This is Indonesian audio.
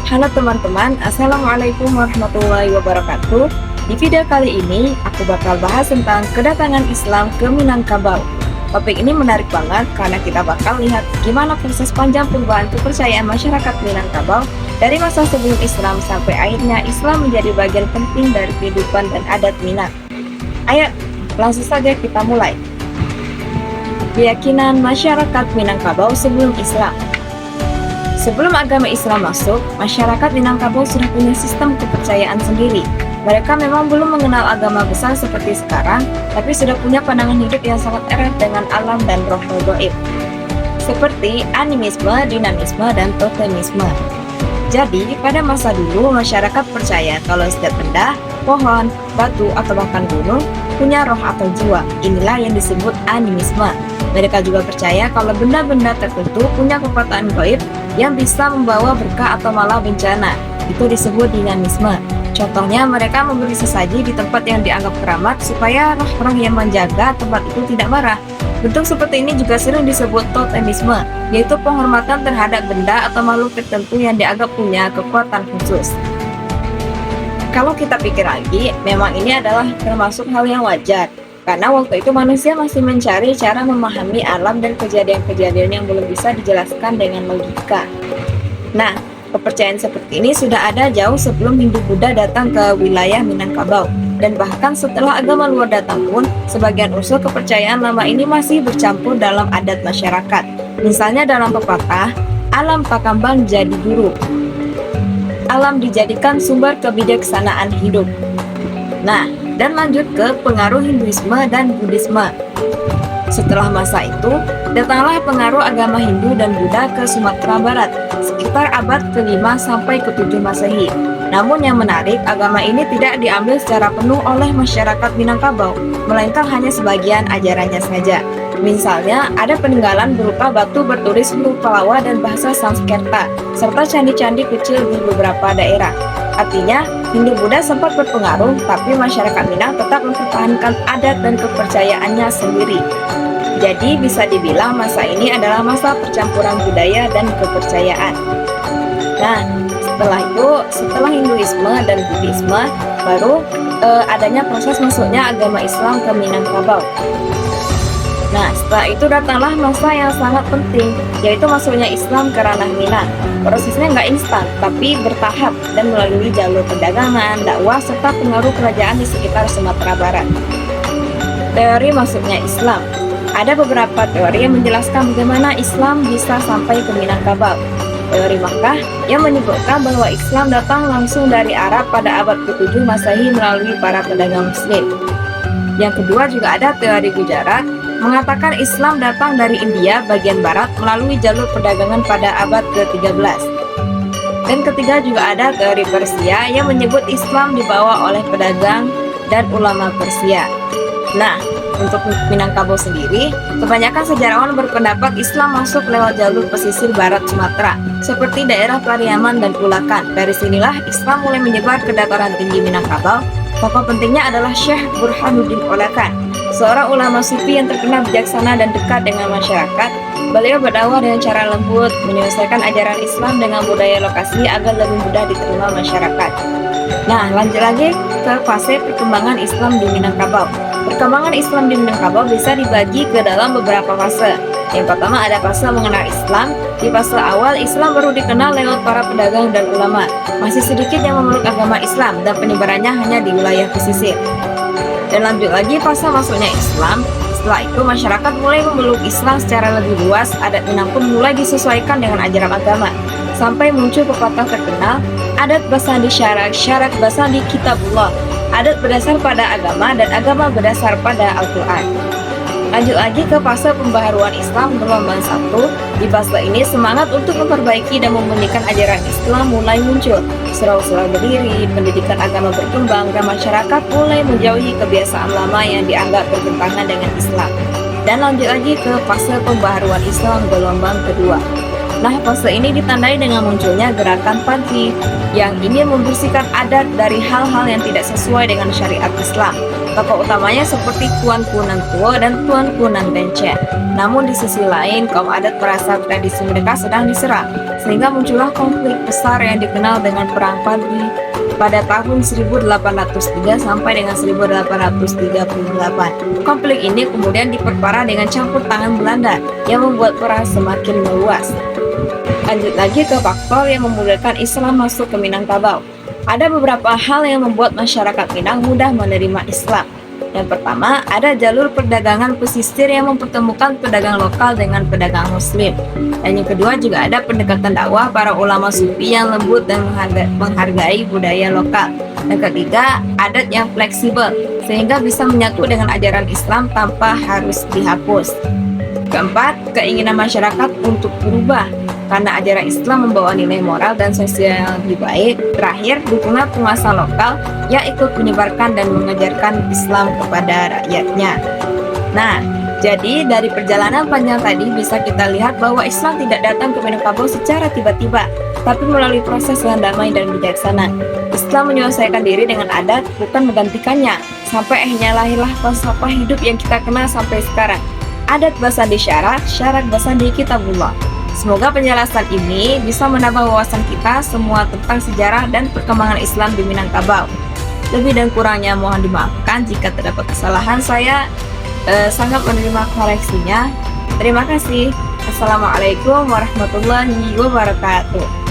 Halo teman-teman, Assalamualaikum warahmatullahi wabarakatuh. Di video kali ini, aku bakal bahas tentang kedatangan Islam ke Minangkabau. Topik ini menarik banget karena kita bakal lihat gimana proses panjang perubahan kepercayaan masyarakat Minangkabau dari masa sebelum Islam sampai akhirnya Islam menjadi bagian penting dari kehidupan dan adat Minang. Ayo, langsung saja kita mulai. Keyakinan masyarakat Minangkabau sebelum Islam. Sebelum agama Islam masuk, masyarakat Minangkabau sudah punya sistem kepercayaan sendiri. Mereka memang belum mengenal agama besar seperti sekarang, tapi sudah punya pandangan hidup yang sangat erat dengan alam dan roh-roh gaib, seperti animisme, dinamisme, dan totemisme. Jadi, pada masa dulu, masyarakat percaya kalau setiap benda, pohon, batu, atau bahkan gunung punya roh atau jiwa. Inilah yang disebut animisme. Mereka juga percaya kalau benda-benda tertentu punya kekuatan gaib yang bisa membawa berkah atau malah bencana. Itu disebut dinamisme. Contohnya, mereka memberi sesaji di tempat yang dianggap keramat supaya roh-roh yang menjaga tempat itu tidak marah. Bentuk seperti ini juga sering disebut totemisme, yaitu penghormatan terhadap benda atau makhluk tertentu yang dianggap punya kekuatan khusus. Kalau kita pikir lagi, memang ini adalah termasuk hal yang wajar, karena waktu itu manusia masih mencari cara memahami alam dan kejadian-kejadian yang belum bisa dijelaskan dengan logika. Nah, kepercayaan seperti ini sudah ada jauh sebelum Hindu-Buddha datang ke wilayah Minangkabau. Dan bahkan setelah agama luar datang pun, sebagian unsur kepercayaan lama ini masih bercampur dalam adat masyarakat. Misalnya dalam pepatah, alam pakambang jadi guru. Alam dijadikan sumber kebijaksanaan hidup. Nah, dan lanjut ke pengaruh Hinduisme dan Buddhisme. Setelah masa itu, datanglah pengaruh agama Hindu dan Buddha ke Sumatera Barat, sekitar abad ke-5 sampai ke-7 Masehi. Namun yang menarik, agama ini tidak diambil secara penuh oleh masyarakat Minangkabau, melainkan hanya sebagian ajarannya saja. Misalnya, ada peninggalan berupa batu bertulis huruf Palawa dan bahasa Sanskerta, serta candi-candi kecil di beberapa daerah. Artinya, Hindu-Buddha sempat berpengaruh, tapi masyarakat Minang tetap mempertahankan adat dan kepercayaannya sendiri. Jadi, bisa dibilang masa ini adalah masa percampuran budaya dan kepercayaan. Nah, setelah Hinduisme dan Buddhisme, baru adanya proses masuknya agama Islam ke Minangkabau. Nah, setelah itu datanglah masa yang sangat penting, yaitu masuknya Islam ke ranah Minang. Prosesnya nggak instan, tapi bertahap dan melalui jalur perdagangan, dakwah, serta pengaruh kerajaan di sekitar Sumatera Barat. Teori masuknya Islam. Ada beberapa teori yang menjelaskan bagaimana Islam bisa sampai ke Minangkabau. Teori Makkah yang menyebutkan bahwa Islam datang langsung dari Arab pada abad ke-7 Masehi melalui para pedagang Muslim. Yang kedua juga ada teori Gujarat, mengatakan Islam datang dari India bagian barat melalui jalur perdagangan pada abad ke-13. Dan ketiga juga ada teori Persia yang menyebut Islam dibawa oleh pedagang dan ulama Persia. Nah, untuk Minangkabau sendiri, kebanyakan sejarawan berpendapat Islam masuk lewat jalur pesisir barat Sumatera, seperti daerah Pariaman dan Ulakan. Dari sinilah Islam mulai menyebar ke dataran tinggi Minangkabau. Tokoh pentingnya adalah Syekh Burhanuddin Ulakan, seorang ulama sufi yang terkenal bijaksana dan dekat dengan masyarakat. Beliau berdakwah dengan cara lembut, menyelesaikan ajaran Islam dengan budaya lokasi agar lebih mudah diterima masyarakat. Nah, lanjut lagi ke fase perkembangan Islam di Minangkabau. Perkembangan Islam di Minangkabau bisa dibagi ke dalam beberapa fase. Yang pertama ada fase mengenal Islam. Di fase awal, Islam baru dikenal lewat para pedagang dan ulama. Masih sedikit yang memeluk agama Islam dan penyebarannya hanya di wilayah pesisir. Dan lanjut lagi fase masuknya Islam. Setelah itu masyarakat mulai memeluk Islam secara lebih luas, adat Minang pun mulai disesuaikan dengan ajaran agama. Sampai muncul pepatah terkenal, adat basandi syarak, syarak basandi kitabullah. Adat berdasar pada agama dan agama berdasar pada Al-Quran. Lanjut lagi ke fase pembaharuan Islam gelombang 1. Di fase ini semangat untuk memperbaiki dan memurnikan ajaran Islam mulai muncul. Surau-surau berdiri, pendidikan agama berkembang, dan masyarakat mulai menjauhi kebiasaan lama yang dianggap bertentangan dengan Islam. Dan lanjut lagi ke fase pembaharuan Islam gelombang kedua. Nah, fase ini ditandai dengan munculnya gerakan Panti yang ingin membersihkan adat dari hal-hal yang tidak sesuai dengan syariat Islam. Tokoh utamanya seperti Tuanku Nantuo dan Tuanku Nantencen. Namun di sisi lain, kaum adat merasa tradisi mereka sedang diserang, sehingga muncullah konflik besar yang dikenal dengan Perang Padri pada tahun 1803 sampai dengan 1838. Konflik ini kemudian diperparah dengan campur tangan Belanda yang membuat perang semakin meluas. Lanjut lagi ke faktor yang memudahkan Islam masuk ke Minangkabau. Ada beberapa hal yang membuat masyarakat Minang mudah menerima Islam. Yang pertama, ada jalur perdagangan pesisir yang mempertemukan pedagang lokal dengan pedagang muslim. Dan yang kedua juga ada pendekatan dakwah para ulama sufi yang lembut dan menghargai budaya lokal. Dan ketiga, adat yang fleksibel sehingga bisa menyatu dengan ajaran Islam tanpa harus dihapus. Keempat, keinginan masyarakat untuk berubah karena ajaran Islam membawa nilai moral dan sosial yang lebih baik. Terakhir, dukungan penguasa lokal yang ikut menyebarkan dan mengajarkan Islam kepada rakyatnya. Nah, jadi dari perjalanan panjang tadi bisa kita lihat bahwa Islam tidak datang ke Minangkabau secara tiba-tiba, tapi melalui proses yang damai dan bijaksana. Islam menyesuaikan diri dengan adat, bukan menggantikannya. Sampai akhirnya lahirlah falsafah hidup yang kita kenal sampai sekarang. Adat basandi syarat, syarat basandi kitabullah. Semoga penjelasan ini bisa menambah wawasan kita semua tentang sejarah dan perkembangan Islam di Minangkabau. Lebih dan kurangnya mohon dimaafkan jika terdapat kesalahan. Saya sangat menerima koreksinya. Terima kasih. Assalamualaikum warahmatullahi wabarakatuh.